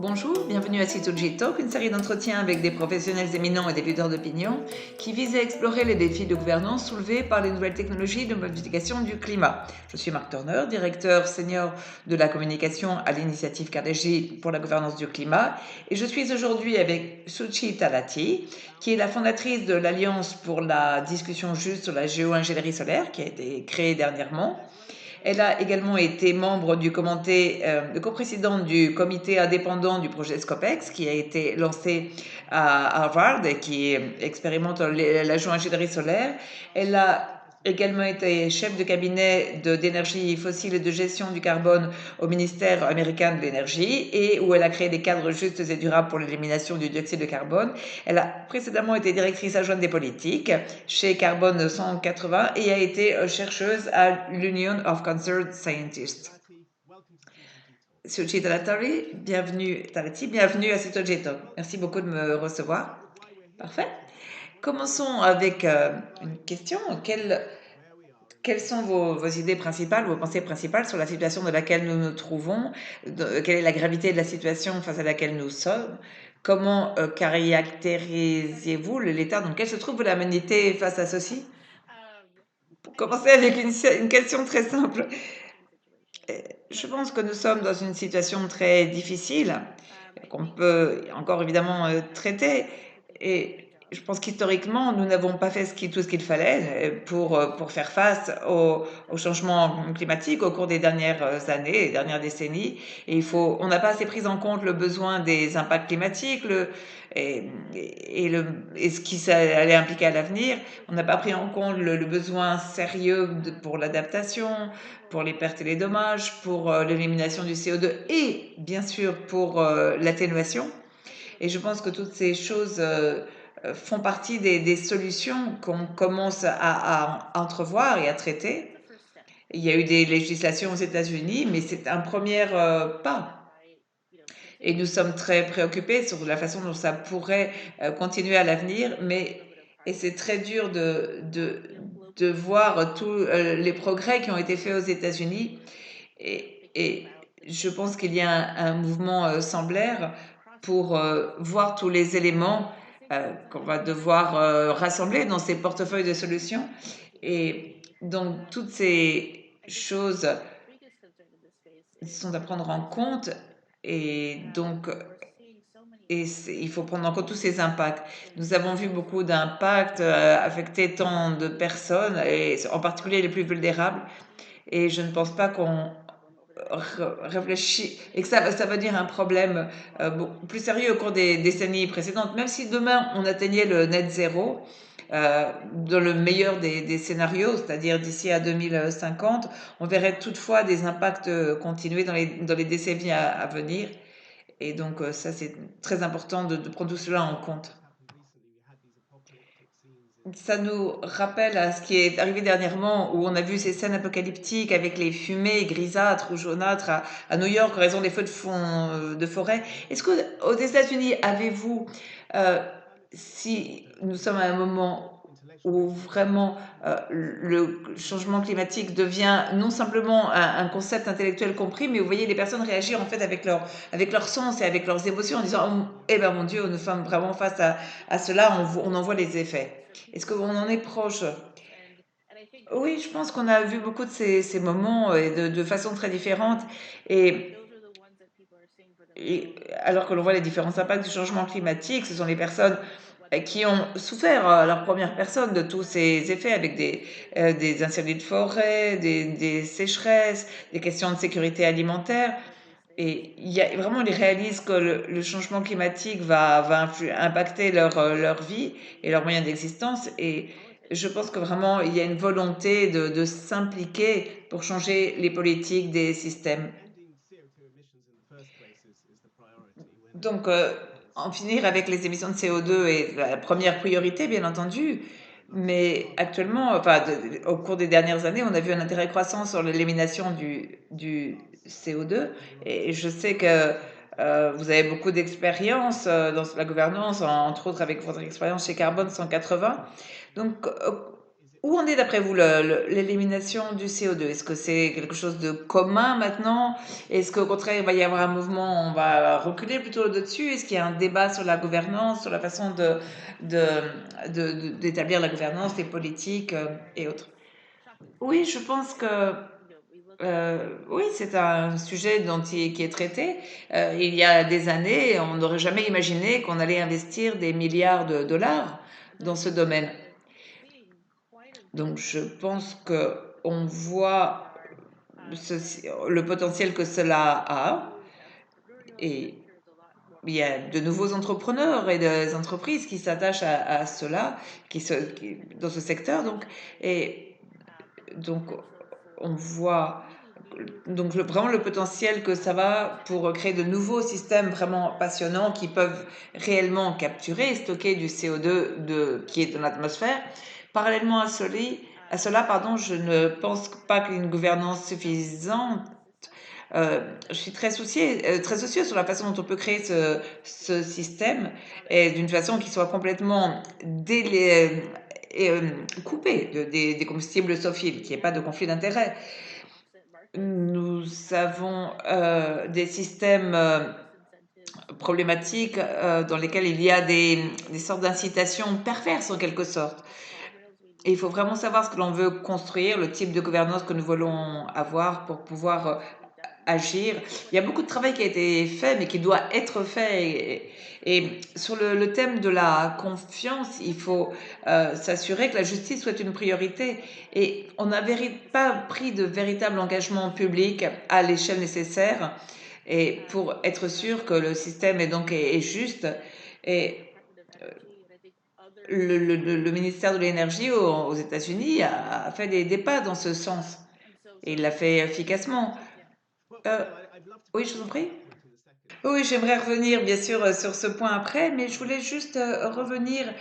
Bonjour, bienvenue à C2G Talk, une série d'entretiens avec des professionnels éminents et des leaders d'opinion qui vise à explorer les défis de gouvernance soulevés par les nouvelles technologies de modification du climat. Je suis Marc Turner, directeur senior de la communication à l'initiative Carnegie pour la gouvernance du climat, et je suis aujourd'hui avec Suchi Talati, qui est la fondatrice de l'Alliance pour la discussion juste sur la géo-ingénierie solaire, qui a été créée dernièrement. Elle a également été membre du coprésidente du comité indépendant du projet Scopex, qui a été lancé à Harvard et qui expérimente la géo-ingénierie solaire. Elle a également été chef de cabinet d'énergie fossile et de gestion du carbone au ministère américain de l'énergie et où elle a créé des cadres justes et durables pour l'élimination du dioxyde de carbone. Elle a précédemment été directrice adjointe des politiques chez Carbone 180 et a été chercheuse à l'Union of Concerned Scientists. Suchi Talati, bienvenue à Citogeto. Merci beaucoup de me recevoir. Parfait. Commençons avec une question. Quelles sont vos idées principales, vos pensées principales sur la situation dans laquelle nous nous trouvons? Quelle est la gravité de la situation face à laquelle nous sommes? Comment caractérisez-vous l'état dans lequel se trouve l'humanité face à ceci? Pour commencer avec une question très simple, je pense que nous sommes dans une situation très difficile, qu'on peut encore évidemment traiter, et je pense qu'historiquement, nous n'avons pas fait tout ce qu'il fallait pour faire face au changement climatique au cours des dernières années, des dernières décennies. Et on n'a pas assez pris en compte le besoin des impacts climatiques et, et ce qui ça allait impliquer à l'avenir. On n'a pas pris en compte le besoin sérieux pour l'adaptation, pour les pertes et les dommages, pour l'élimination du CO2 et bien sûr pour l'atténuation. Et je pense que toutes ces choses font partie des solutions qu'on commence à entrevoir et à traiter. Il y a eu des législations aux États-Unis, mais c'est un premier pas. Et nous sommes très préoccupés sur la façon dont ça pourrait continuer à l'avenir, et c'est très dur de voir tous les progrès qui ont été faits aux États-Unis. Et je pense qu'il y a un mouvement semblaire pour voir tous les éléments qu'on va devoir rassembler dans ces portefeuilles de solutions. Et donc, toutes ces choses sont à prendre en compte. Et donc, il faut prendre en compte tous ces impacts. Nous avons vu beaucoup d'impacts affecter tant de personnes, et en particulier les plus vulnérables. Et je ne pense pas qu'on réfléchit et que ça va dire un problème beaucoup plus sérieux au cours des décennies précédentes. Même si demain on atteignait le net zéro, dans le meilleur des scénarios, c'est-à-dire d'ici à 2050, on verrait toutefois des impacts continuer dans les décennies à venir. Et donc ça, c'est très important de prendre tout cela en compte. Ça nous rappelle à ce qui est arrivé dernièrement où on a vu ces scènes apocalyptiques avec les fumées grisâtres ou jaunâtres à New York en raison des feux de forêt. Est-ce qu'aux États-Unis, avez-vous, euh, si nous sommes à un moment où vraiment le changement climatique devient non simplement un concept intellectuel compris, mais vous voyez les personnes réagir en fait avec leur sens et avec leurs émotions en disant oh, eh ben mon Dieu, nous sommes vraiment face à cela, on en voit les effets. Est-ce qu'on en est proche? Oui, je pense qu'on a vu beaucoup de ces moments et de façon très différente. Et, et alors que l'on voit les différents impacts du changement climatique, ce sont les personnes qui ont souffert à leur première personne de tous ces effets avec des incendies de forêt, des sécheresses, des questions de sécurité alimentaire. Et vraiment, ils réalisent que le changement climatique va impacter leur vie et leurs moyens d'existence. Et je pense que vraiment, il y a une volonté de s'impliquer pour changer les politiques des systèmes. Donc, en finir avec les émissions de CO2 est la première priorité, bien entendu. Mais actuellement, enfin, au cours des dernières années, on a vu un intérêt croissant sur l'élimination du CO2. Et je sais que vous avez beaucoup d'expérience dans la gouvernance, entre autres avec votre expérience chez Carbone 180. Donc, Où en est d'après vous l'élimination du CO2? Est-ce que c'est quelque chose de commun maintenant? Est-ce qu'au contraire, il va y avoir un mouvement, on va reculer plutôt dessus? Est-ce qu'il y a un débat sur la gouvernance, sur la façon d'établir la gouvernance des politiques et autres? Oui, je pense que oui, c'est un sujet qui est traité. Il y a des années, on n'aurait jamais imaginé qu'on allait investir des milliards de dollars dans ce domaine. Donc je pense que on voit le potentiel que cela a et il y a de nouveaux entrepreneurs et des entreprises qui s'attachent à cela, dans ce secteur. Donc on voit vraiment le potentiel que ça va pour créer de nouveaux systèmes vraiment passionnants qui peuvent réellement capturer et stocker du CO2 qui est dans l'atmosphère. Parallèlement à cela, pardon, je ne pense pas qu'il y ait une gouvernance suffisante. Je suis très soucieuse sur la façon dont on peut créer ce système et d'une façon qui soit complètement coupé des combustibles fossiles, qu'il n'y ait pas de conflit d'intérêts. Nous avons des systèmes problématiques dans lesquels il y a des sortes d'incitations perverses en quelque sorte. Et il faut vraiment savoir ce que l'on veut construire, le type de gouvernance que nous voulons avoir pour pouvoir agir. Il y a beaucoup de travail qui a été fait, mais qui doit être fait. Et sur le thème de la confiance, il faut s'assurer que la justice soit une priorité. Et on n'a pas pris de véritable engagement public à l'échelle nécessaire et pour être sûr que le système est juste. Et le ministère de l'Énergie aux États-Unis a fait des pas dans ce sens. Et il l'a fait efficacement. Euh, oui, je vous en prie. Oui, j'aimerais revenir bien sûr sur ce point après, mais je voulais juste revenir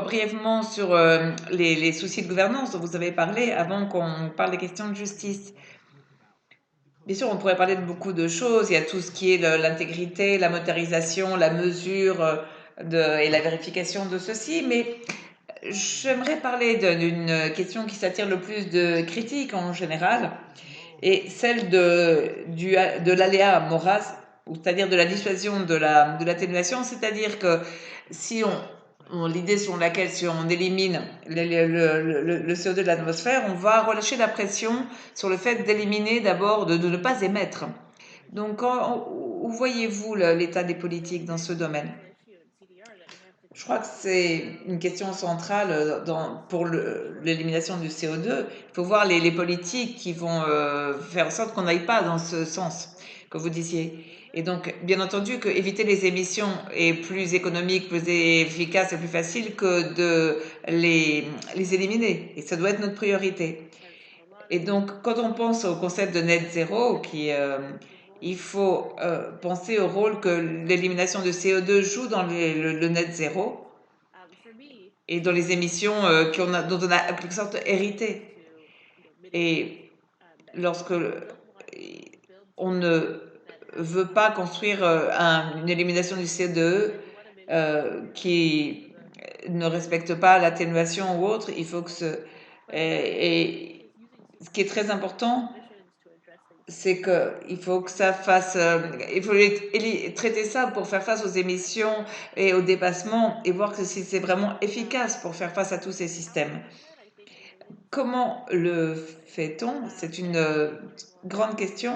brièvement sur les soucis de gouvernance dont vous avez parlé avant qu'on parle des questions de justice. Bien sûr, on pourrait parler de beaucoup de choses. Il y a tout ce qui est l'intégrité, la motorisation, la mesure et la vérification de ceci, mais j'aimerais parler d'une question qui s'attire le plus de critiques en général, et celle de l'aléa moral, c'est-à-dire de la dissuasion de l'atténuation, c'est-à-dire que si l'idée selon laquelle si on élimine le CO2 de l'atmosphère, on va relâcher la pression sur le fait d'éliminer d'abord, de ne pas émettre. Donc, où voyez-vous l'état des politiques dans ce domaine? Je crois que c'est une question centrale pour l'élimination du CO2. Il faut voir les politiques qui vont faire en sorte qu'on n'aille pas dans ce sens que vous disiez. Et donc, bien entendu, que éviter les émissions est plus économique, plus efficace et plus facile que de les éliminer. Et ça doit être notre priorité. Et donc, quand on pense au concept de net zéro, il faut penser au rôle que l'élimination de CO2 joue dans le net zéro et dans les émissions dont on a en quelque sorte hérité. Et lorsque on ne veut pas construire une élimination du CO2 qui ne respecte pas l'atténuation ou autre, il faut que et ce qui est très important, c'est qu'il faut que ça fasse, il faut traiter ça pour faire face aux émissions et aux dépassements et voir que si c'est vraiment efficace pour faire face à tous ces systèmes. Comment le fait-on? C'est une grande question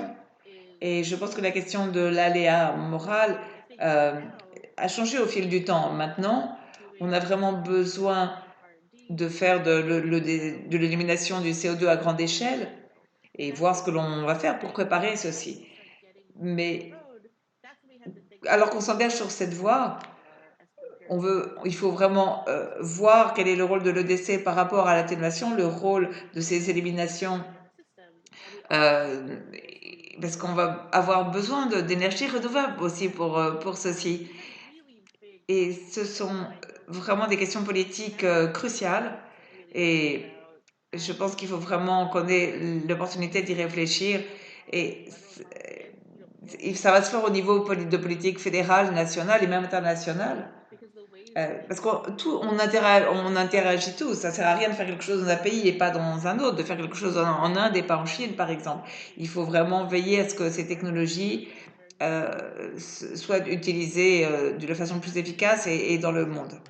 et je pense que la question de l'aléa moral euh, a changé au fil du temps. Maintenant, on a vraiment besoin de faire de l'élimination du CO2 à grande échelle et voir ce que l'on va faire pour préparer ceci. Mais alors qu'on s'engage sur cette voie, il faut vraiment voir quel est le rôle de l'EDC par rapport à l'atténuation, le rôle de ces éliminations, euh, parce qu'on va avoir besoin d'énergie renouvelable aussi pour ceci. Et ce sont vraiment des questions politiques cruciales et je pense qu'il faut vraiment qu'on ait l'opportunité d'y réfléchir et ça va se faire au niveau de politique fédérale, nationale et même internationale. Parce on interagit tous. Ça sert à rien de faire quelque chose dans un pays et pas dans un autre, de faire quelque chose en Inde et pas en Chine, par exemple. Il faut vraiment veiller à ce que ces technologies soient utilisées de façon plus efficace et dans le monde.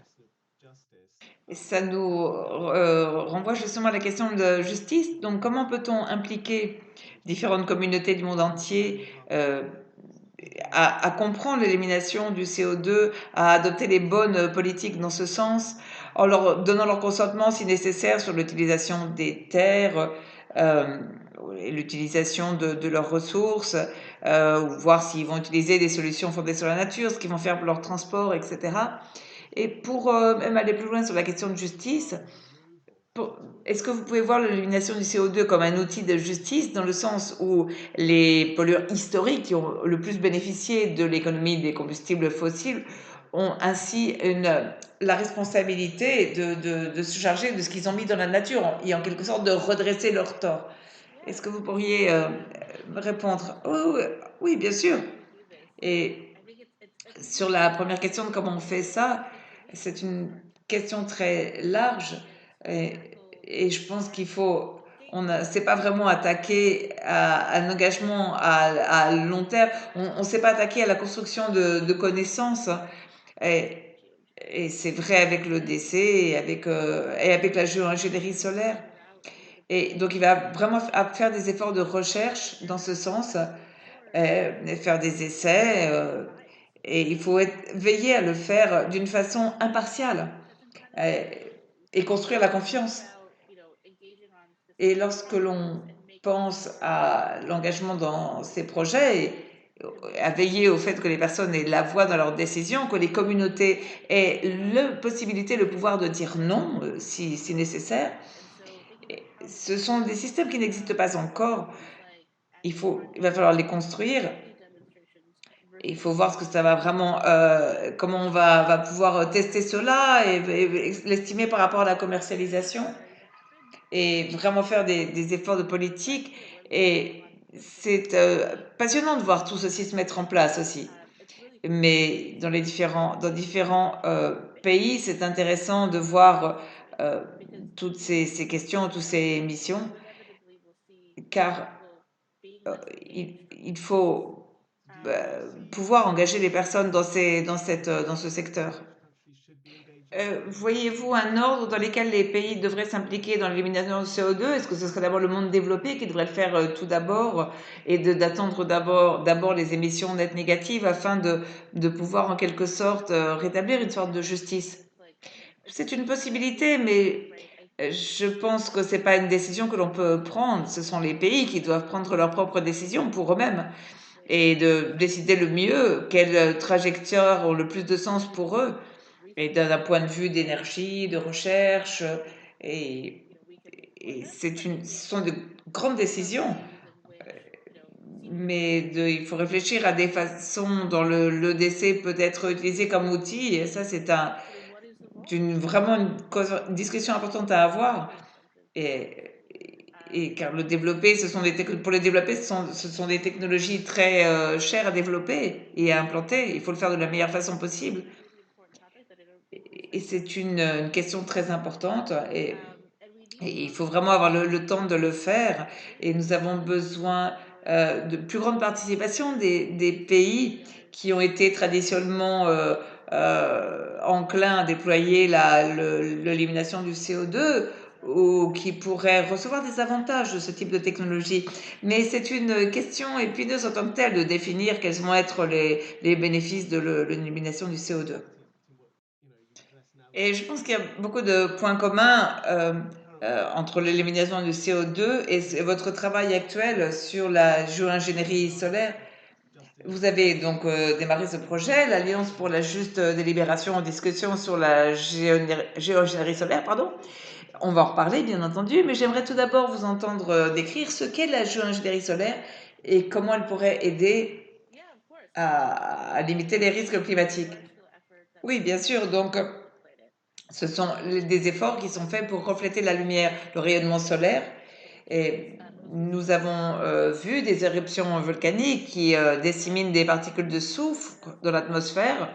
Et ça nous renvoie justement à la question de justice. Donc, comment peut-on impliquer différentes communautés du monde entier à comprendre l'élimination du CO2, à adopter les bonnes politiques dans ce sens, en leur donnant leur consentement si nécessaire sur l'utilisation des terres, euh, et l'utilisation de leurs ressources, ou voir s'ils vont utiliser des solutions fondées sur la nature, ce qu'ils vont faire pour leur transport, etc. Et pour même aller plus loin sur la question de justice, est-ce que vous pouvez voir l'élimination du CO2 comme un outil de justice dans le sens où les pollueurs historiques qui ont le plus bénéficié de l'économie des combustibles fossiles ont ainsi la responsabilité de se charger de ce qu'ils ont mis dans la nature et en quelque sorte de redresser leur tort? Est-ce que vous pourriez me répondre? Oui, oui, oui, bien sûr. Et sur la première question de comment on fait ça, c'est une question très large et, et je pense qu'il faut, c'est pas vraiment attaqué à un engagement à long terme. On ne s'est pas attaqué à la construction de connaissances et, et c'est vrai avec le décès et avec la géoingénierie solaire. Et donc il va vraiment faire des efforts de recherche dans ce sens, faire des essais. Et il faut veiller à le faire d'une façon impartiale euh, et construire la confiance. Et lorsque l'on pense à l'engagement dans ces projets, et à veiller au fait que les personnes aient la voix dans leurs décisions, que les communautés aient la possibilité, le pouvoir de dire non si nécessaire, ce sont des systèmes qui n'existent pas encore. Il va falloir les construire. Il faut voir ce que ça va vraiment, comment on va pouvoir tester cela et l'estimer par rapport à la commercialisation et vraiment faire des efforts de politique. Et c'est passionnant de voir tout ceci se mettre en place aussi. Mais dans différents pays, c'est intéressant de voir toutes ces questions, toutes ces missions, car il faut pouvoir engager les personnes dans ce secteur. Voyez-vous un ordre dans lequel les pays devraient s'impliquer dans l'élimination du CO2? Est-ce que ce serait d'abord le monde développé qui devrait le faire tout d'abord et d'attendre d'abord les émissions nettes négatives afin de pouvoir en quelque sorte rétablir une sorte de justice? C'est une possibilité, mais je pense que c'est pas une décision que l'on peut prendre. Ce sont les pays qui doivent prendre leurs propres décisions pour eux-mêmes et de décider le mieux quelle trajectoire ont le plus de sens pour eux et d'un point de vue d'énergie, de recherche et, et ce sont de grandes décisions, mais il faut réfléchir à des façons dont l'EDC peut être utilisé comme outil et ça c'est vraiment une discussion importante à avoir et, car le développer, pour le développer, ce sont des technologies très chères à développer et à implanter. Il faut le faire de la meilleure façon possible. Et c'est une question très importante et il faut vraiment avoir le temps de le faire. Et nous avons besoin de plus grande participation des pays qui ont été traditionnellement enclins à déployer l'élimination du CO2 ou qui pourraient recevoir des avantages de ce type de technologie. Mais c'est une question épineuse en tant que telle de définir quels vont être les bénéfices de l'élimination du CO2. Et je pense qu'il y a beaucoup de points communs entre l'élimination du CO2 et votre travail actuel sur la géoingénierie solaire. Vous avez donc démarré ce projet, l'Alliance pour la juste délibération en discussion sur la géoingénierie solaire, pardon. On va en reparler, bien entendu, mais j'aimerais tout d'abord vous entendre décrire ce qu'est la géoingénierie solaire et comment elle pourrait aider à limiter les risques climatiques. Oui, bien sûr. Donc, ce sont des efforts qui sont faits pour refléter la lumière, le rayonnement solaire. Et nous avons vu des éruptions volcaniques qui disséminent des particules de soufre dans l'atmosphère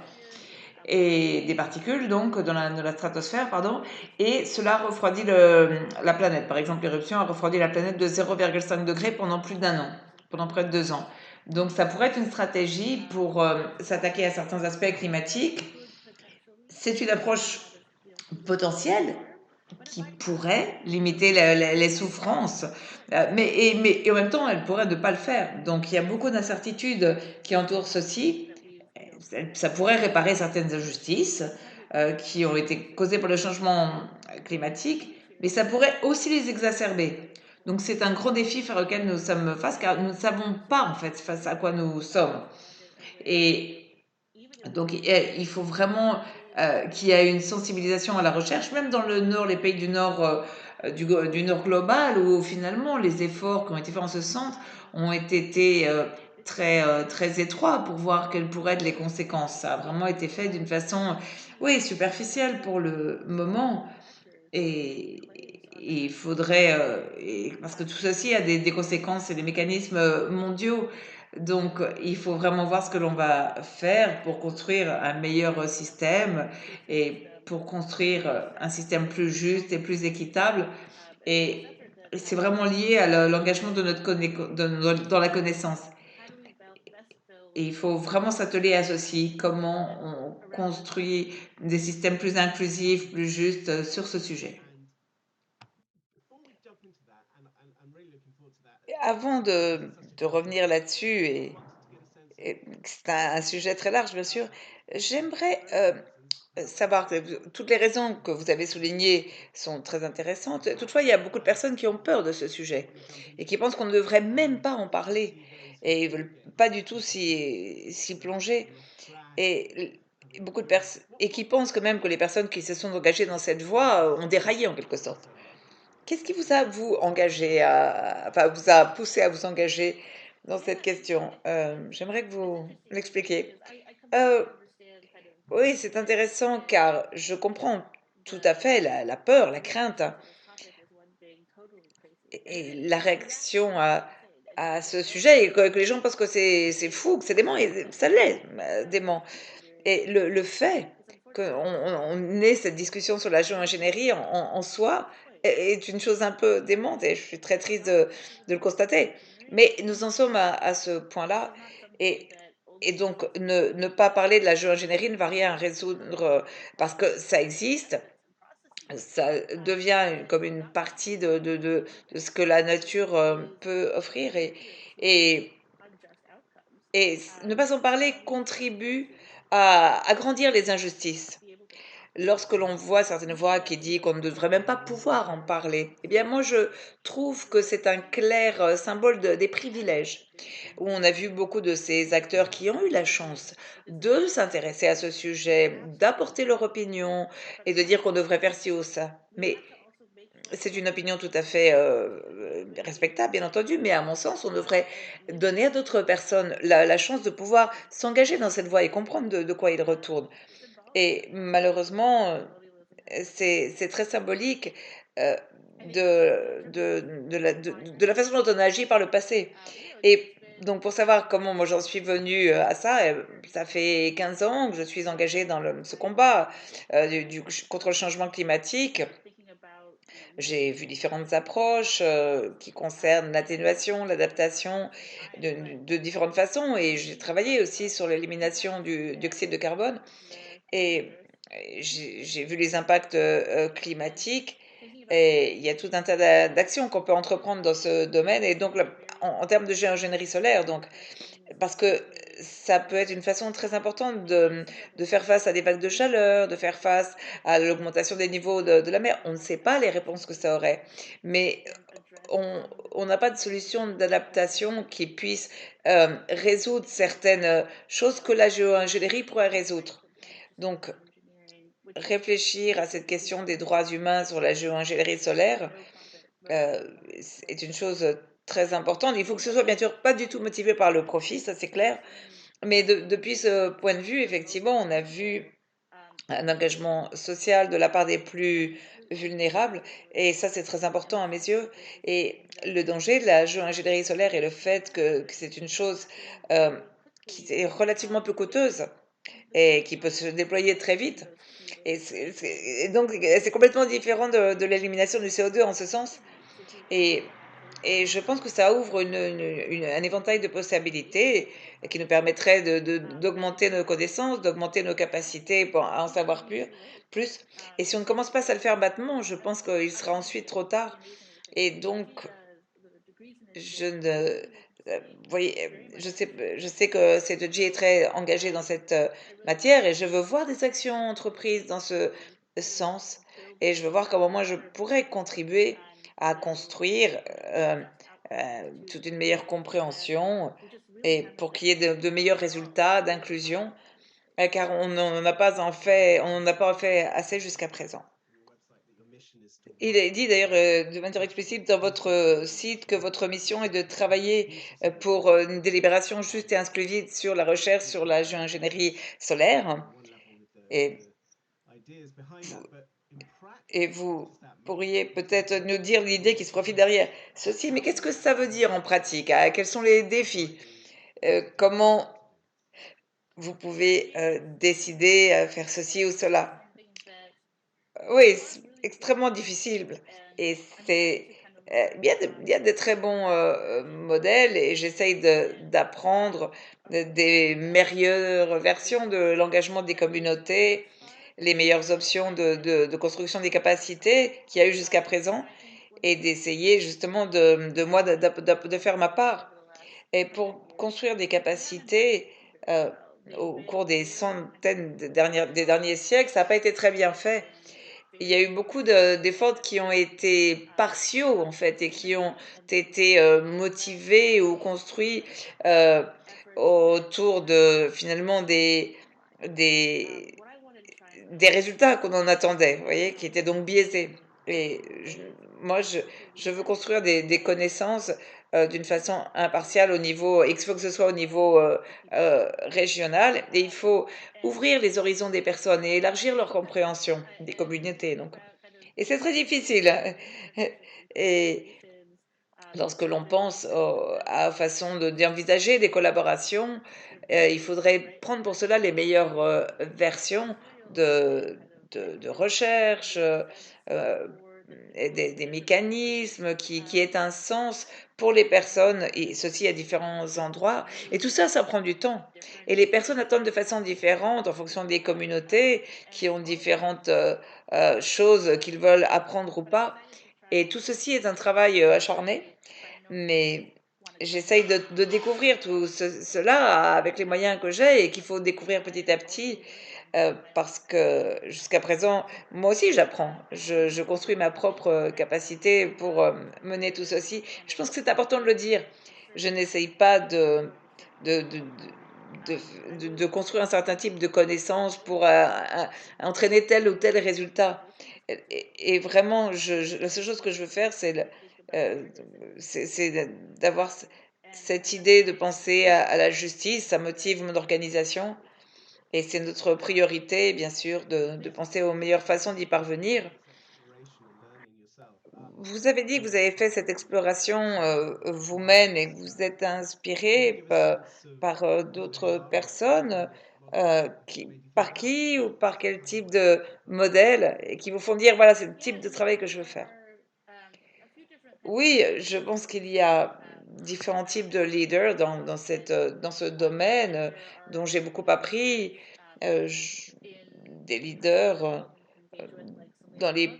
et des particules donc dans la stratosphère, pardon, et cela refroidit la planète. Par exemple, l'éruption a refroidi la planète de 0,5 degrés pendant plus d'un an, pendant près de 2 ans. Donc ça pourrait être une stratégie pour s'attaquer à certains aspects climatiques. C'est une approche potentielle qui pourrait limiter les souffrances, mais en même temps, elle pourrait ne pas le faire. Donc il y a beaucoup d'incertitudes qui entourent ceci. Ça pourrait réparer certaines injustices qui ont été causées par le changement climatique, mais ça pourrait aussi les exacerber. Donc c'est un grand défi face auquel nous sommes face, car nous ne savons pas en fait face à quoi nous sommes. Et donc il faut vraiment qu'il y ait une sensibilisation à la recherche, même dans le Nord, les pays du Nord, du Nord global, où finalement les efforts qui ont été faits en ce sens ont été très étroits pour voir quelles pourraient être les conséquences. Ça a vraiment été fait d'une façon, oui, superficielle pour le moment. Et, et il faudrait, parce que tout ceci a des conséquences et des mécanismes mondiaux. Donc, il faut vraiment voir ce que l'on va faire pour construire un meilleur système et pour construire un système plus juste et plus équitable. Et c'est vraiment lié à l'engagement de dans la connaissance. Et il faut vraiment s'atteler à ceci, comment on construit des systèmes plus inclusifs, plus justes sur ce sujet. Avant de revenir là-dessus, et c'est un sujet très large, bien sûr, j'aimerais savoir que toutes les raisons que vous avez soulignées sont très intéressantes. Toutefois, il y a beaucoup de personnes qui ont peur de ce sujet et qui pensent qu'on ne devrait même pas en parler et ils veulent pas du tout s'y plonger. Et beaucoup de personnes et qui pensent quand même que les personnes qui se sont engagées dans cette voie ont déraillé en quelque sorte. Qu'est-ce qui vous a, vous, engagé enfin, vous a poussé à vous engager dans cette question? J'aimerais que vous l'expliquiez. Euh, oui, c'est intéressant car je comprends tout à fait la peur, la crainte et la réaction à ce sujet et que les gens pensent que c'est fou, que c'est dément, et ça l'est, dément. Et le fait qu'on ait cette discussion sur la géo-ingénierie en soi est une chose un peu démente et je suis très triste de le constater. Mais nous en sommes à ce point-là et, et donc ne pas parler de la géo-ingénierie ne va rien résoudre parce que ça existe, ça devient comme une partie de ce que la nature peut offrir et, et ne pas en parler contribue à agrandir les injustices. Lorsque l'on voit certaines voix qui disent qu'on ne devrait même pas pouvoir en parler, eh bien moi je trouve que c'est un clair symbole des privilèges, où on a vu beaucoup de ces acteurs qui ont eu la chance de s'intéresser à ce sujet, d'apporter leur opinion et de dire qu'on devrait faire ci ou ça. Mais c'est une opinion tout à fait respectable, bien entendu, mais à mon sens, on devrait donner à d'autres personnes la chance de pouvoir s'engager dans cette voie et comprendre de quoi ils retournent. Et malheureusement, c'est très symbolique euh, de la façon dont on a agi par le passé. Et donc, pour savoir comment moi j'en suis venue à ça, ça fait 15 ans que je suis engagée dans ce combat contre le changement climatique. J'ai vu différentes approches qui concernent l'atténuation, l'adaptation de différentes façons et j'ai travaillé aussi sur l'élimination du dioxyde de carbone et j'ai vu les impacts climatiques et il y a tout un tas d'actions qu'on peut entreprendre dans ce domaine et donc en termes de géoingénierie solaire, donc parce que ça peut être une façon très importante de faire face à des vagues de chaleur, de faire face à l'augmentation des niveaux de la mer. On ne sait pas les réponses que ça aurait, mais on n'a pas de solution d'adaptation qui puisse résoudre certaines choses que la géo-ingénierie pourrait résoudre. Donc, réfléchir à cette question des droits humains sur la géo-ingénierie solaire euh, est une chose très importante. Il faut que ce soit bien sûr pas du tout motivé par le profit, ça c'est clair, mais depuis ce point de vue, effectivement, on a vu un engagement social de la part des plus vulnérables, et ça c'est très important à mes yeux. Et le danger de la géo-ingénierie solaire est le fait que c'est une chose euh, qui est relativement peu coûteuse et qui peut se déployer très vite. Et donc, c'est complètement différent de l'élimination du CO2 en ce sens. Et, et je pense que ça ouvre un éventail de possibilités qui nous permettrait d'augmenter nos connaissances, d'augmenter nos capacités pour en savoir plus. Et si on ne commence pas à le faire maintenant, je pense qu'il sera ensuite trop tard. Et donc, je ne, vous voyez, je sais que C2G est très engagé dans cette matière et je veux voir des actions entreprises dans ce sens et je veux voir comment moi je pourrais contribuer à construire toute une meilleure compréhension et pour qu'il y ait de meilleurs résultats d'inclusion, car on n'a pas fait assez jusqu'à présent. Il est dit d'ailleurs de manière explicite dans votre site que votre mission est de travailler pour une délibération juste et inclusive sur la recherche sur la géoingénierie solaire. Et vous, et vous pourriez peut-être nous dire l'idée qui se profile derrière ceci, mais qu'est-ce que ça veut dire en pratique? Quels sont les défis? Comment vous pouvez décider à faire ceci ou cela? Oui, c'est extrêmement difficile. Et c'est il y a de très bons modèles et j'essaye d'apprendre des meilleures versions de l'engagement des communautés, les meilleures options de construction des capacités qu'il y a eu jusqu'à présent et d'essayer justement moi de faire ma part. Et pour construire des capacités au cours des centaines des derniers siècles, ça n'a pas été très bien fait. Il y a eu beaucoup d'efforts qui ont été partiaux en fait et qui ont été motivés ou construits euh, autour de finalement des, des résultats qu'on en attendait, vous voyez, qui étaient donc biaisés. Et moi, je veux construire des connaissances d'une façon impartiale au niveau, il faut que ce soit au niveau régional, et il faut ouvrir les horizons des personnes et élargir leur compréhension des communautés. Donc. Et c'est très difficile. Et lorsque l'on pense à la façon d'envisager des collaborations, il faudrait prendre pour cela les meilleures versions de, de recherche, et des mécanismes qui aient un sens pour les personnes, et ceci à différents endroits. Et tout ça, ça prend du temps. Et les personnes attendent de façon différente en fonction des communautés qui ont différentes choses qu'ils veulent apprendre ou pas. Et tout ceci est un travail acharné, mais j'essaye de découvrir tout cela avec les moyens que j'ai et qu'il faut découvrir petit à petit parce que jusqu'à présent, moi aussi j'apprends. Je construis ma propre capacité pour mener tout ceci. Je pense que c'est important de le dire. Je n'essaye pas de, de, de construire un certain type de connaissances pour entraîner tel ou tel résultat. Et vraiment, la seule chose que je veux faire, euh, c'est d'avoir cette idée de penser à la justice. Ça motive mon organisation. Et c'est notre priorité, bien sûr, de penser aux meilleures façons d'y parvenir. Vous avez dit que vous avez fait cette exploration vous-même et que vous êtes inspiré par d'autres personnes, par qui ou par quel type de modèle et qui vous font dire, voilà, c'est le type de travail que je veux faire. Oui, je pense qu'il y a différents types de leaders dans ce domaine dont j'ai beaucoup appris. Euh, je- des leaders dans les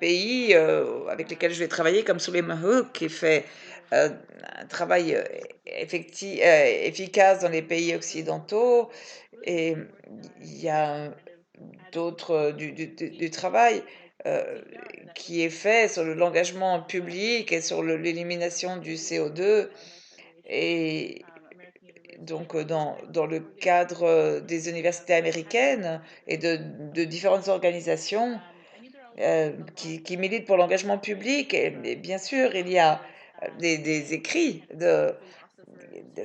pays avec lesquels je vais travailler, comme Suleiman Hook, qui fait euh, un travail efficace dans les pays occidentaux. Et il y a d'autres du travail euh, qui est fait sur l'engagement public et sur l'élimination du CO2. Et donc, dans le cadre des universités américaines et de différentes organisations qui militent pour l'engagement public, et bien sûr, il y a des écrits de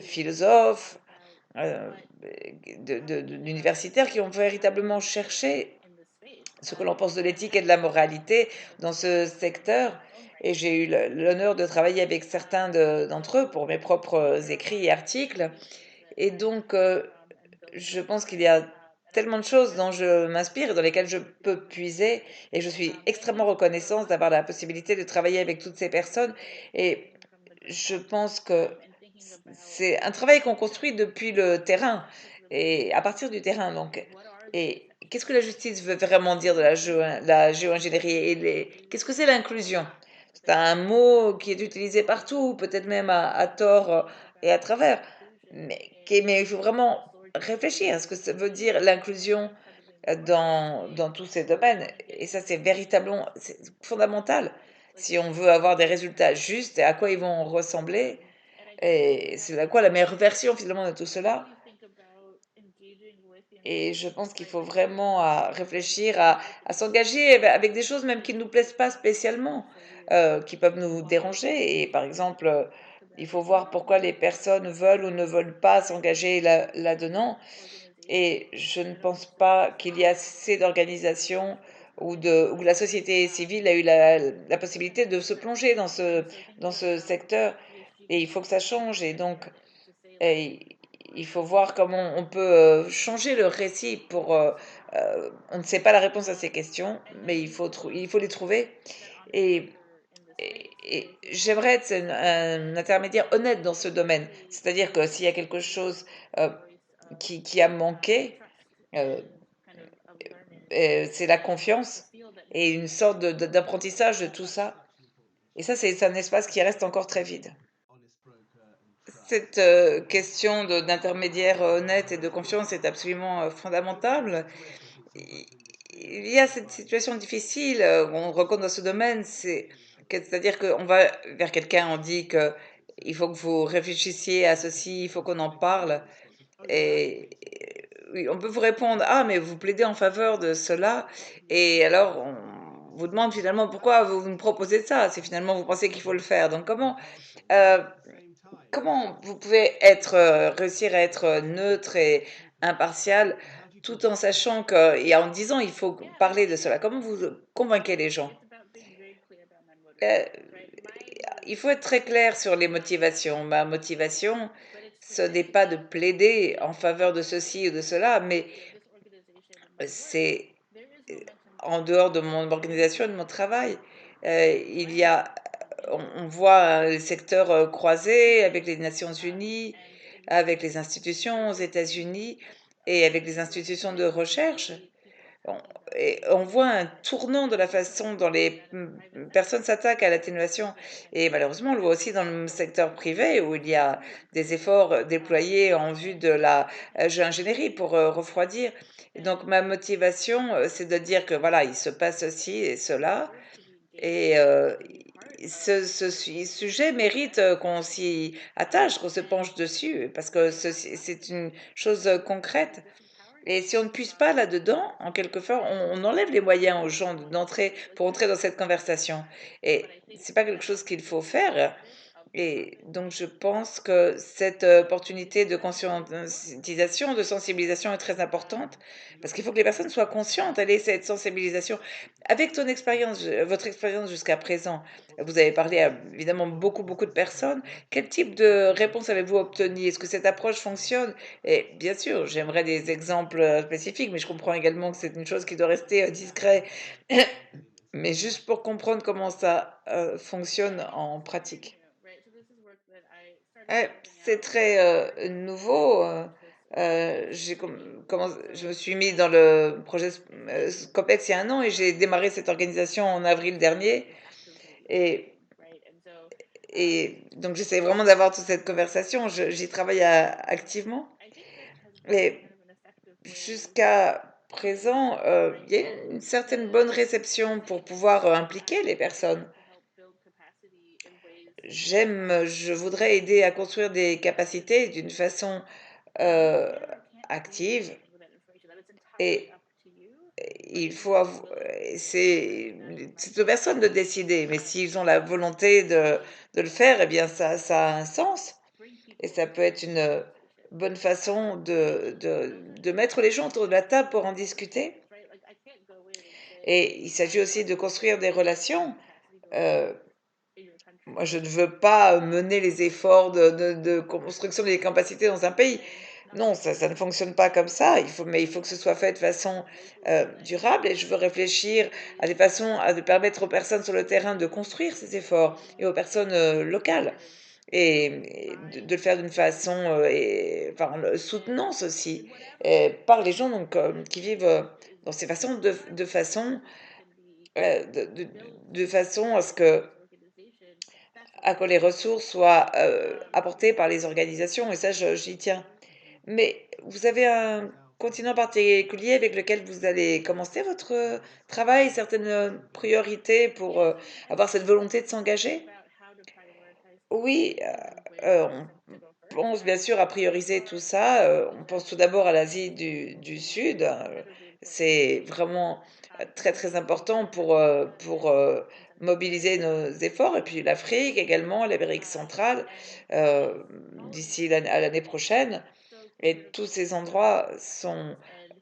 philosophes, euh, d'universitaires qui ont véritablement cherché ce que l'on pense de l'éthique et de la moralité dans ce secteur. Et j'ai eu l'honneur de travailler avec certains d'entre eux pour mes propres écrits et articles. Et donc, je pense qu'il y a tellement de choses dont je m'inspire et dans lesquelles je peux puiser. Et je suis extrêmement reconnaissante d'avoir la possibilité de travailler avec toutes ces personnes. Et je pense que c'est un travail qu'on construit depuis le terrain et à partir du terrain. Donc, et qu'est-ce que la justice veut vraiment dire de la géo-ingénierie et qu'est-ce que c'est l'inclusion? C'est un mot qui est utilisé partout, peut-être même à tort et à travers. Mais il faut vraiment réfléchir à ce que ça veut dire l'inclusion dans tous ces domaines. Et ça, c'est véritablement c'est fondamental si on veut avoir des résultats justes et à quoi ils vont ressembler. Et c'est à quoi la meilleure version finalement de tout cela. Et je pense qu'il faut vraiment réfléchir à s'engager avec des choses même qui ne nous plaisent pas spécialement, qui peuvent nous déranger. Et par exemple, il faut voir pourquoi les personnes veulent ou ne veulent pas s'engager là-dedans. Et je ne pense pas qu'il y a assez d'organisations où la société civile a eu la possibilité de se plonger dans ce secteur. Et il faut que ça change. Et donc, et il faut voir comment on peut changer le récit on ne sait pas la réponse à ces questions, mais il faut les trouver. Et, et j'aimerais être un intermédiaire honnête dans ce domaine. C'est-à-dire que s'il y a quelque chose euh, qui a manqué, euh, c'est la confiance et une sorte d'apprentissage de tout ça. Et ça, c'est un espace qui reste encore très vide. Cette question d'intermédiaire honnête et de confiance est absolument fondamentale. Il il y a cette situation difficile où on rencontre dans ce domaine, c'est-à-dire qu'on va vers quelqu'un, on dit que il faut que vous réfléchissiez à ceci, il faut qu'on en parle. Et oui, on peut vous répondre, ah, mais vous plaidez en faveur de cela. Et alors, on vous demande finalement pourquoi vous nous proposez ça, si finalement vous pensez qu'il faut le faire. Donc, euh, comment vous pouvez réussir à être neutre et impartial tout en sachant et en disant il faut parler de cela? Comment vous convainquez les gens? Euh, il faut être très clair sur les motivations. Ma motivation, ce n'est pas de plaider en faveur de ceci ou de cela, mais c'est en dehors de mon organisation et de mon travail. Il y a, on voit les secteurs croisés avec les Nations Unies, avec les institutions aux États-Unis et avec les institutions de recherche. On, et on voit un tournant de la façon dont les personnes s'attaquent à l'atténuation. Et malheureusement, on le voit aussi dans le secteur privé où il y a des efforts déployés en vue de la géo-ingénierie pour refroidir. Et donc, ma motivation, c'est de dire que voilà, il se passe ceci et cela. Et ce sujet mérite qu'on s'y attache, qu'on se penche dessus, parce que c'est une chose concrète. Et si on ne puise pas là-dedans, en quelque sorte, on enlève les moyens aux gens d'entrer, pour entrer dans cette conversation. Et c'est pas quelque chose qu'il faut faire. Et donc, je pense que cette opportunité de conscientisation, de sensibilisation est très importante parce qu'il faut que les personnes soient conscientes, elles aient cette sensibilisation. Avec ton expérience, votre expérience jusqu'à présent, vous avez parlé à évidemment beaucoup de personnes. Quel type de réponse avez-vous obtenu? Est-ce que cette approche fonctionne? Et bien sûr, j'aimerais des exemples spécifiques, mais je comprends également que c'est une chose qui doit rester discret. Mais juste pour comprendre comment ça fonctionne en pratique. Ouais, c'est très nouveau. Je me suis mis dans le projet Scopex il y a un an et j'ai démarré cette organisation en avril dernier. Et, et donc j'essaie vraiment d'avoir toute cette conversation. J'y travaille activement. Et jusqu'à présent, il y a une certaine bonne réception pour pouvoir impliquer les personnes. Je voudrais aider à construire des capacités d'une façon euh, active et il faut c'est aux personnes de décider, mais s'ils ont la volonté de le faire, eh bien ça a un sens et ça peut être une bonne façon de mettre les gens autour de la table pour en discuter. Et il s'agit aussi de construire des relations. euh, Moi, je ne veux pas mener les efforts de construction des capacités dans un pays. Non, ça ne fonctionne pas comme ça. Mais il faut que ce soit fait de façon durable et je veux réfléchir à des façons à de permettre aux personnes sur le terrain de construire ces efforts et aux personnes locales et de le faire d'une façon enfin, en soutenance aussi par les gens donc, qui vivent dans ces façons de façon euh, de, de- de façon à ce que les ressources soient apportées par les organisations, et ça, j'y tiens. Mais vous avez un continent particulier avec lequel vous allez commencer votre travail, certaines priorités pour avoir cette volonté de s'engager? Oui, on pense bien sûr à prioriser tout ça. On pense tout d'abord à l'Asie du Sud. C'est vraiment très très important pour mobiliser nos efforts. Et puis l'Afrique également, l'Amérique centrale, euh, d'ici à l'année prochaine. Et tous ces endroits sont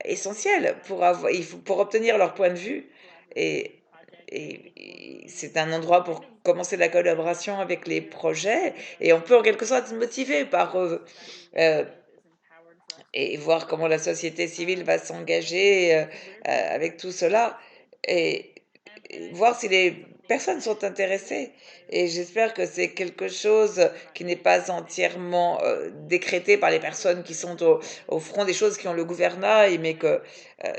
essentiels pour obtenir leur point de vue. Et, et c'est un endroit pour commencer la collaboration avec les projets. Et on peut en quelque sorte être motivé par euh, et voir comment la société civile va s'engager avec tout cela et, et voir si les personnes sont intéressées. Et j'espère que c'est quelque chose qui n'est pas entièrement décrété par les personnes qui sont au front des choses, qui ont le gouvernail, mais que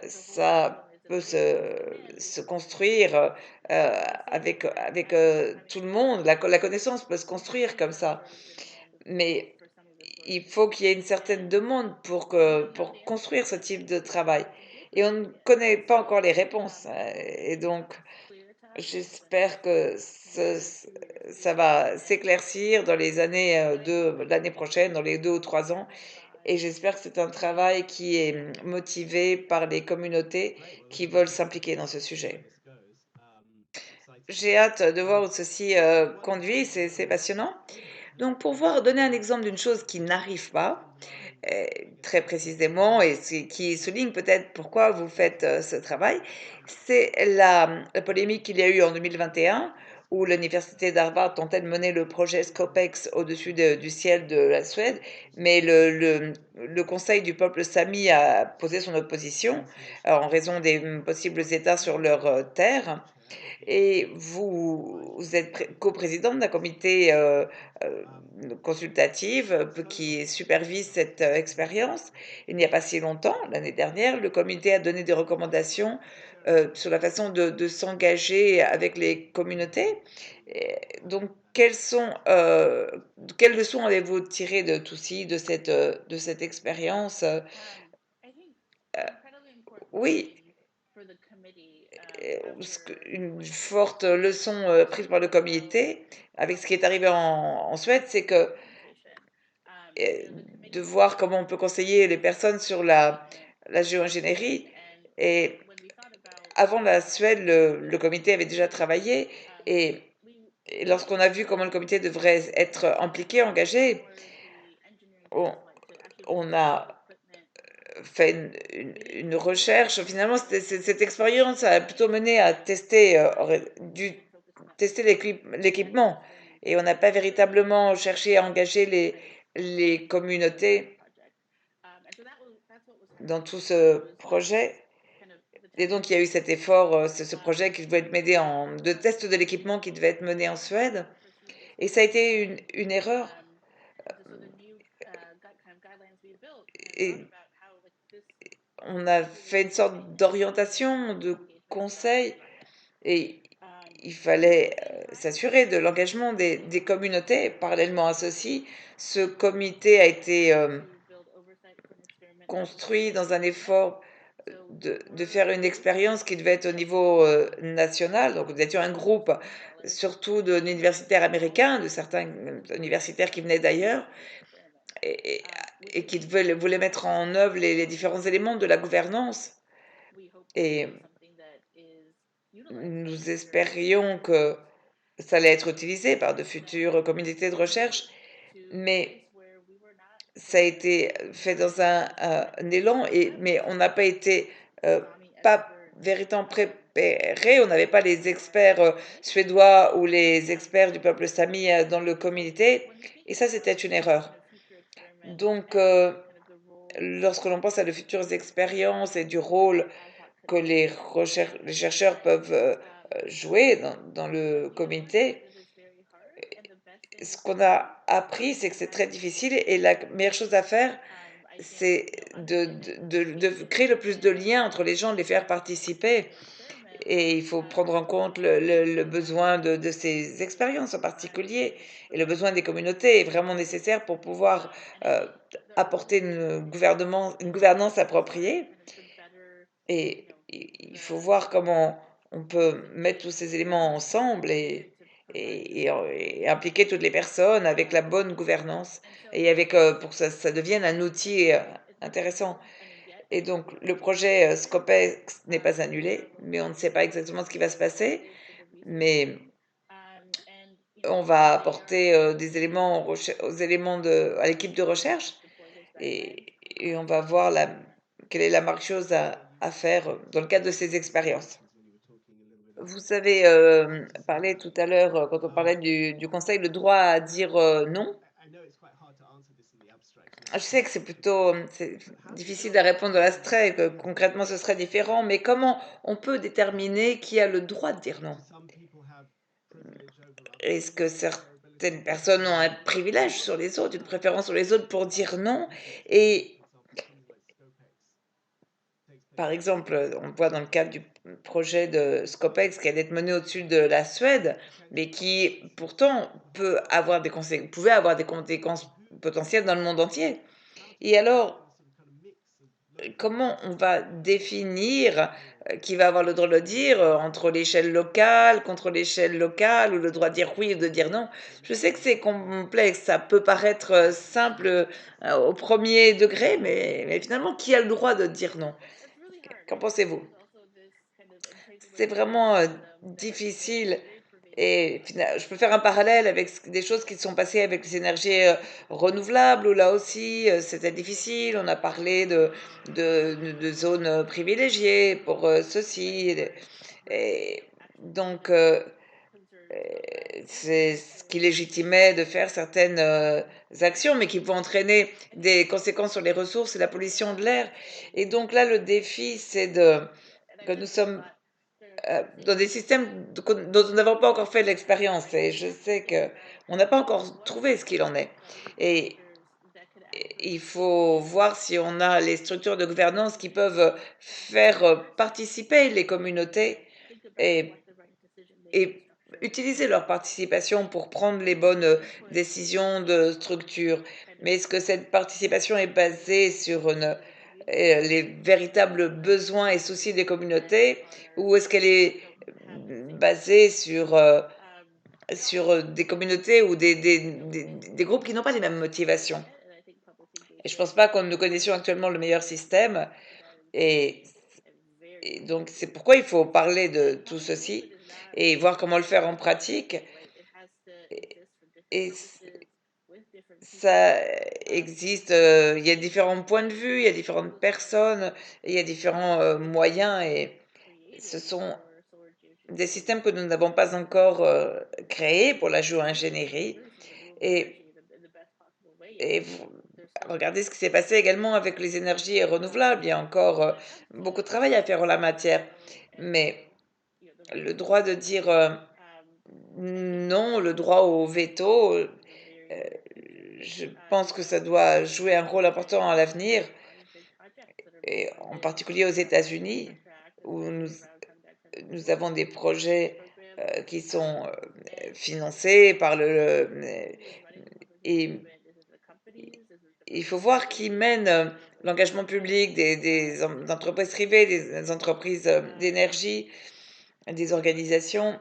ça peut se construire avec tout le monde. La connaissance peut se construire comme ça. Mais il faut qu'il y ait une certaine demande pour construire ce type de travail. Et on ne connaît pas encore les réponses. Et donc, j'espère que ça va s'éclaircir dans les années de l'année prochaine, dans les 2 ou 3 ans. Et j'espère que c'est un travail qui est motivé par les communautés qui veulent s'impliquer dans ce sujet. J'ai hâte de voir où ceci conduit, c'est passionnant. Donc, pour donner un exemple d'une chose qui n'arrive pas, euh, très précisément, et qui souligne peut-être pourquoi vous faites ce travail, c'est la polémique qu'il y a eu en 2021, où l'université d'Harvard tentait de mener le projet Scopex au-dessus du ciel de la Suède, mais le Conseil du peuple sami a posé son opposition en raison des possibles États sur leur terre. Et vous êtes coprésidente d'un comité euh, consultatif qui supervise cette expérience. Il n'y a pas si longtemps, l'année dernière, le comité a donné des recommandations sur la façon de s'engager avec les communautés. Donc, quelles leçons avez-vous tirées de tout ci, de cette expérience Oui, une forte leçon prise par le comité avec ce qui est arrivé en Suède, c'est que euh, de voir comment on peut conseiller les personnes sur la géoingénierie. Et avant la Suède, le comité avait déjà travaillé et, et lorsqu'on a vu comment le comité devrait être impliqué, engagé, on, on a fait une recherche. Finalement, cette expérience a plutôt mené à tester, tester l'équipement. Et on n'a pas véritablement cherché à engager les communautés dans tout ce projet. Et donc, il y a eu cet effort, ce projet qui devait être mené de test de l'équipement qui devait être mené en Suède. Et ça a été une erreur. Et on a fait une sorte d'orientation, de conseil, et il fallait s'assurer de l'engagement des communautés. Parallèlement à ceci, ce comité a été construit dans un effort de faire une expérience qui devait être au niveau national. Donc, nous étions un groupe surtout d'universitaires américains, de certains universitaires qui venaient d'ailleurs, et, et- et qui voulaient mettre en œuvre les différents éléments de la gouvernance. Et nous espérions que ça allait être utilisé par de futures communautés de recherche, mais ça a été fait dans un élan, mais on n'a pas été pas véritablement repérés. On n'avait pas les experts suédois ou les experts du peuple sami dans le comité. Et ça, c'était une erreur. Donc, lorsque l'on pense à de futures expériences et du rôle que les chercheurs peuvent jouer dans le comité, ce qu'on a appris, c'est que c'est très difficile et la meilleure chose à faire, c'est de créer le plus de liens entre les gens, de les faire participer. Et il faut prendre en compte le besoin de ces expériences en particulier. Et le besoin des communautés est vraiment nécessaire pour pouvoir euh, apporter une gouvernance appropriée. Et il faut voir comment on peut mettre tous ces éléments ensemble et impliquer toutes les personnes avec la bonne gouvernance et avec pour que ça devienne un outil intéressant. Et donc le projet Scopex n'est pas annulé, mais on ne sait pas exactement ce qui va se passer. Mais on va apporter des éléments aux éléments à l'équipe de recherche et on va voir quelle est la marque chose à faire dans le cadre de ces expériences. Vous avez parlé tout à l'heure, quand on parlait du conseil, le droit à dire non. Je sais que c'est difficile à répondre à l'abstrait, que concrètement ce serait différent, mais comment on peut déterminer qui a le droit de dire non? Est-ce que certaines personnes ont un privilège sur les autres, une préférence sur les autres pour dire non? Et par exemple, on voit dans le cadre du projet de Scopex qui allait être mené au-dessus de la Suède, mais qui pourtant pouvait avoir des conséquences potentielles dans le monde entier. Et alors, comment on va définir qui va avoir le droit de le dire entre l'échelle locale, contre l'échelle locale, ou le droit de dire oui ou de dire non? Je sais que c'est complexe, ça peut paraître simple au premier degré, mais finalement, qui a le droit de dire non? Qu'en pensez-vous? C'est vraiment difficile. Et je peux faire un parallèle avec des choses qui sont passées avec les énergies renouvelables, où là aussi c'était difficile. On a parlé de zones privilégiées pour ceci. Et donc, c'est ce qui légitimait de faire certaines actions, mais qui vont entraîner des conséquences sur les ressources et la pollution de l'air. Et donc là, le défi, que nous sommes dans des systèmes dont nous n'avons pas encore fait l'expérience. Et je sais que on n'a pas encore trouvé ce qu'il en est. Et il faut voir si on a les structures de gouvernance qui peuvent faire participer les communautés et, et utiliser leur participation pour prendre les bonnes décisions de structure. Mais est-ce que cette participation est basée sur les véritables besoins et soucis des communautés ou est-ce qu'elle est basée sur des communautés ou des groupes qui n'ont pas les mêmes motivations? Et je pense pas que nous connaissions actuellement le meilleur système. Et, et donc, c'est pourquoi il faut parler de tout ceci et voir comment le faire en pratique. Et ça existe, il y a différents points de vue, il y a différentes personnes, il y a différents moyens et ce sont des systèmes que nous n'avons pas encore créés pour la géo-ingénierie. Et, et regardez ce qui s'est passé également avec les énergies renouvelables. Il y a encore beaucoup de travail à faire en la matière. Mais le droit de dire non, le droit au veto, je pense que ça doit jouer un rôle important à l'avenir, et en particulier aux États-Unis, où nous avons des projets qui sont financés par et il faut voir qui mène l'engagement public des entreprises privées, des entreprises d'énergie, des organisations.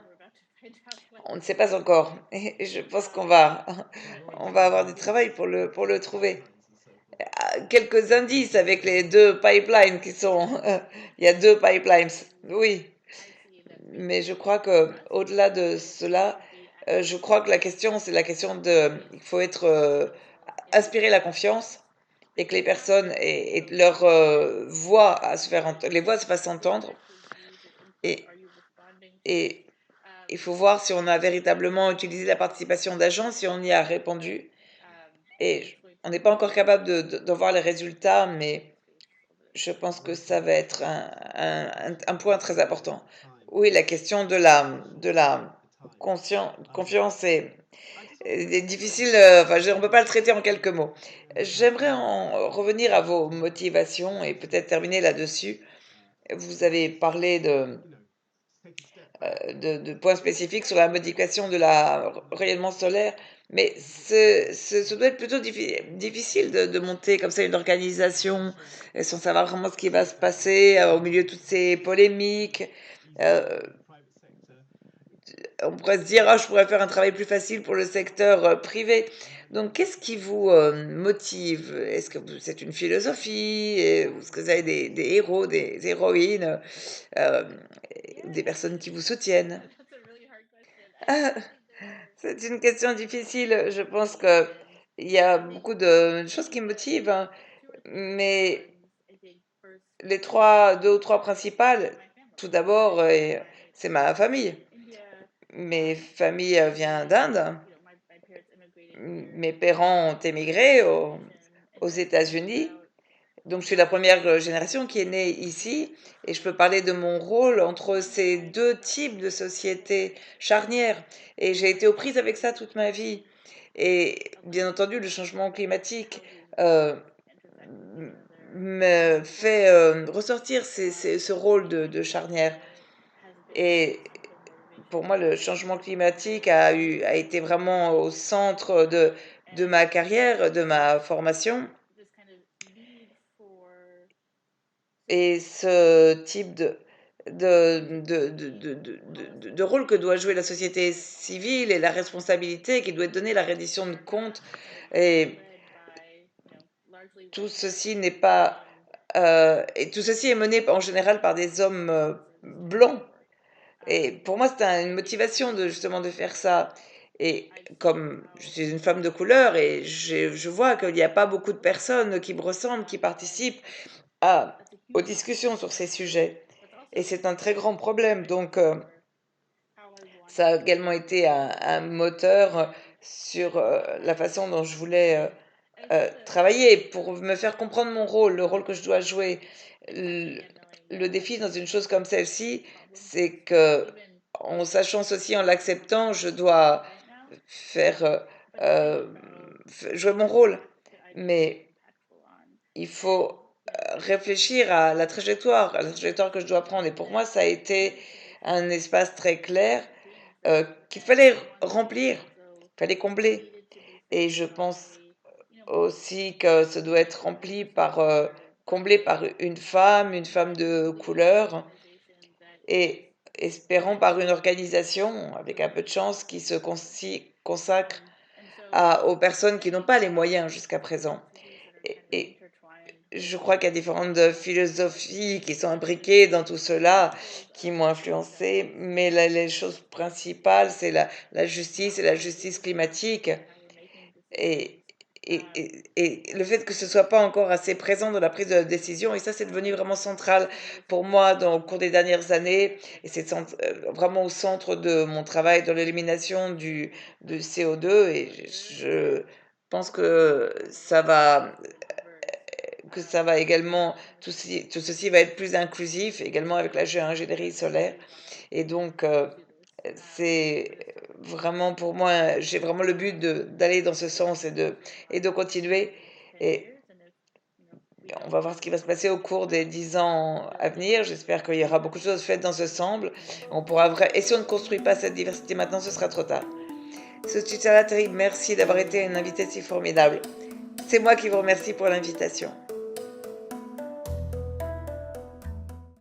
On ne sait pas encore. Et je pense on va avoir du travail pour le trouver. Quelques indices avec les deux pipelines qui sont. Il y a deux pipelines, oui. Mais je crois que au-delà de cela, je crois que la question, c'est la question de. Il faut être inspirer la confiance et que les personnes et leur voix à se faire les voix se fassent entendre. Et Et il faut voir si on a véritablement utilisé la participation d'agents, si on y a répondu. Et on n'est pas encore capable de voir les résultats, mais je pense que ça va être un point très important. Oui, la question de la confiance est difficile, enfin, on ne peut pas le traiter en quelques mots. J'aimerais en revenir à vos motivations et peut-être terminer là-dessus. Vous avez parlé de points spécifiques sur la modification de la rayonnement solaire, mais ce doit être plutôt difficile de monter comme ça une organisation sans savoir vraiment ce qui va se passer au milieu de toutes ces polémiques. Euh, on pourrait se dire, ah, je pourrais faire un travail plus facile pour le secteur privé. Donc, qu'est-ce qui vous motive? Est-ce que c'est une philosophie? Est-ce que vous avez des héros, des héroïnes, euh, des personnes qui vous soutiennent? Ah, c'est une question difficile. Je pense que il y a beaucoup de choses qui me motivent, hein, mais deux ou trois principales, tout d'abord, c'est ma famille. Mes familles viennent d'Inde. Mes parents ont émigré aux États-Unis. Donc, je suis la première génération qui est née ici et je peux parler de mon rôle entre ces deux types de sociétés charnières. Et j'ai été aux prises avec ça toute ma vie. Et bien entendu, le changement climatique euh, me fait ressortir ce rôle de charnière. Et pour moi, le changement climatique a été vraiment au centre de ma carrière, de ma formation. Et ce type de rôle que doit jouer la société civile et la responsabilité qui doit être donnée, la reddition de comptes. Et tout ceci n'est pas. Et tout ceci est mené en général par des hommes blancs. Et pour moi, c'est une motivation justement de faire ça. Et comme je suis une femme de couleur et je vois qu'il n'y a pas beaucoup de personnes qui me ressemblent, qui participent à, aux discussions sur ces sujets. Et c'est un très grand problème. Donc, ça a également été un moteur sur la façon dont je voulais travailler pour me faire comprendre mon rôle, le rôle que je dois jouer. Le, le défi dans une chose comme celle-ci, c'est que, en sachant ceci, en l'acceptant, je dois faire euh, jouer mon rôle. Mais il faut réfléchir à à la trajectoire que je dois prendre. Et pour moi, ça a été un espace très clair qu'il fallait remplir, fallait combler. Et je pense aussi que ça doit être rempli par, comblé par une femme de couleur, et espérant par une organisation, avec un peu de chance, qui se consacre aux personnes qui n'ont pas les moyens jusqu'à présent. Et je crois qu'il y a différentes philosophies qui sont imbriquées dans tout cela, qui m'ont influencé, mais les choses principales, c'est la justice et la justice climatique. Et, et le fait que ce soit pas encore assez présent dans la prise de décision, et ça c'est devenu vraiment central pour moi au cours des dernières années, et c'est vraiment au centre de mon travail dans l'élimination du CO2, et je pense que ça va également, tout ceci va être plus inclusif, également avec la géo-ingénierie solaire. Et donc, c'est vraiment pour moi, j'ai vraiment le but d'aller dans ce sens et de continuer. Et on va voir ce qui va se passer au cours des 10 ans à venir. J'espère qu'il y aura beaucoup de choses faites dans ce sens. On pourra et si on ne construit pas cette diversité maintenant, ce sera trop tard. Sotichara Terry, merci d'avoir été une invitée si formidable. C'est moi qui vous remercie pour l'invitation.